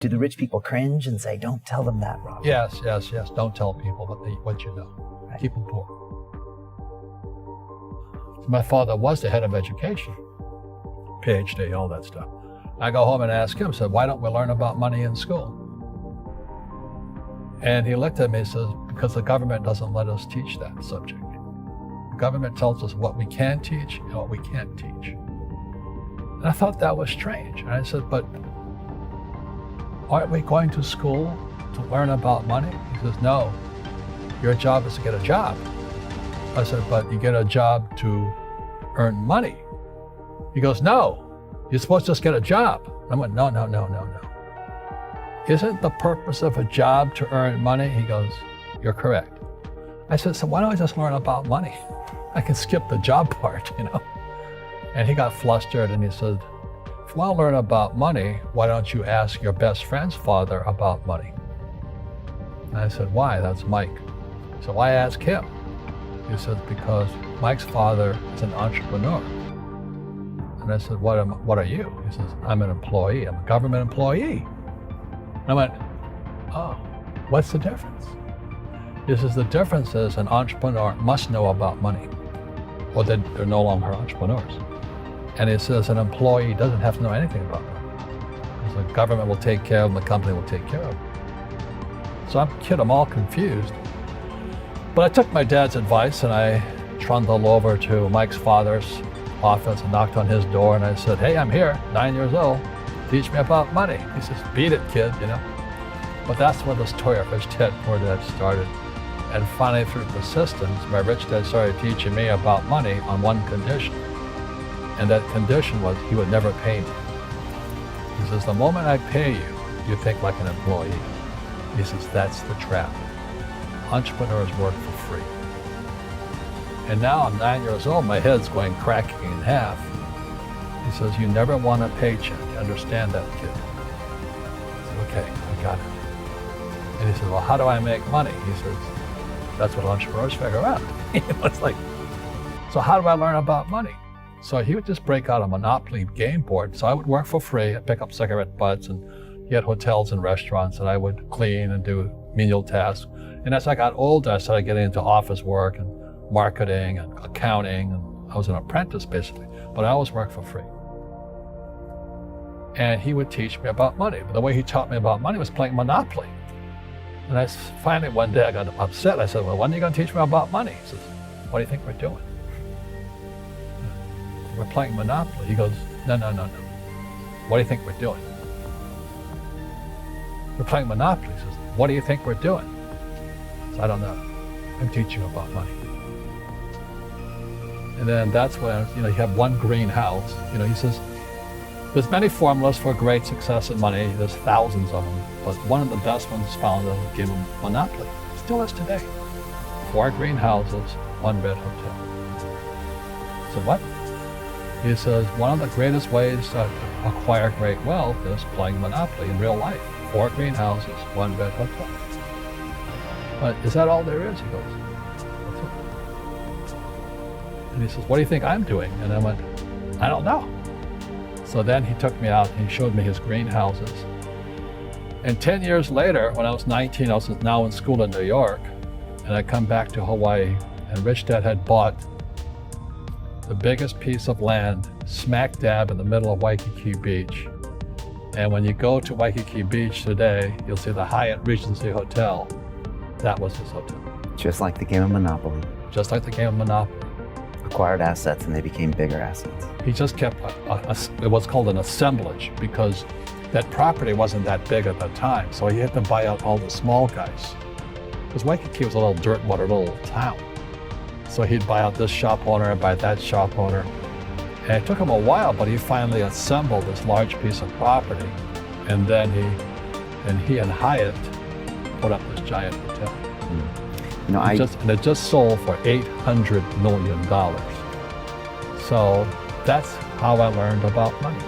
Do the rich people cringe and say, don't tell them that, Robert? Yes. Don't tell people what you know. Right. Keep them poor. My father was the head of education, PhD, all that stuff. I go home and ask him, said, why don't we learn about money in school? And he looked at me and says, because the government doesn't let us teach that subject. The government tells us what we can teach and what we can't teach. And I thought that was strange. And I said, but aren't we going to school to learn about money? He says, no, your job is to get a job. I said, but you get a job to earn money. He goes, no, you're supposed to just get a job. I went, no. Isn't the purpose of a job to earn money? He goes, you're correct. I said, so why don't I just learn about money? I can skip the job part, And he got flustered and he said, if you want to learn about money, why don't you ask your best friend's father about money? And I said, why? That's Mike. So why ask him? He said, because Mike's father is an entrepreneur. And I said, what are you? He says, I'm an employee. I'm a government employee. And I went, oh, what's the difference? He says, the difference is an entrepreneur must know about money, or they're no longer entrepreneurs. And he says, an employee doesn't have to know anything about money. The government will take care of them, the company will take care of them. So I'm all confused. But I took my dad's advice and I trundled over to Mike's father's office and knocked on his door and I said, hey, I'm here, 9 years old, teach me about money. He says, beat it, kid, But that's when this toy rich dad, poor dad started. And finally through persistence, my rich dad started teaching me about money on one condition. And that condition was he would never pay me. He says, the moment I pay you, you think like an employee. He says, that's the trap. Entrepreneurs work for free. And now I'm 9 years old, my head's going cracking in half. He says, you never want a paycheck. Understand that, kid? I said, okay, I got it. And he says, well, how do I make money? He says, that's what entrepreneurs figure out. It's like, so how do I learn about money? So he would just break out a Monopoly game board. So I would work for free, I'd pick up cigarette butts, and he had hotels and restaurants, and I would clean and do menial tasks. And as I got older, I started getting into office work and marketing and accounting, and I was an apprentice basically, but I always worked for free. And he would teach me about money. But the way he taught me about money was playing Monopoly. And I finally one day I got upset. I said, well, when are you going to teach me about money? He says, what do you think we're doing? We're playing Monopoly. He goes, no. What do you think we're doing? We're playing Monopoly. He says, what do you think we're doing? I said, I don't know. I'm teaching you about money. And then that's when, you have one green house. He says, there's many formulas for great success in money. There's thousands of them. But one of the best ones found that gave him Monopoly. Still is today. 4 greenhouses, 1 red hotel. So what? He says, one of the greatest ways to acquire great wealth is playing Monopoly in real life. 4 greenhouses, 1 red hotel. But is that all there is? He goes, that's it. And he says, what do you think I'm doing? And I went, I don't know. So then he took me out and he showed me his greenhouses. And 10 years later, when I was 19, I was now in school in New York, and I come back to Hawaii, and Rich Dad had bought the biggest piece of land smack dab in the middle of Waikiki Beach. And when you go to Waikiki Beach today, you'll see the Hyatt Regency Hotel. That was his hotel. Just like the game of Monopoly. Just like the game of Monopoly. Acquired assets and they became bigger assets. He just kept what's called an assemblage, because that property wasn't that big at the time. So he had to buy out all the small guys. Because Waikiki was a little dirt water little town. So he'd buy out this shop owner and buy that shop owner. And it took him a while, but he finally assembled this large piece of property. And then he and Hyatt put up this giant hotel. And it just sold for $800 million. So that's how I learned about money.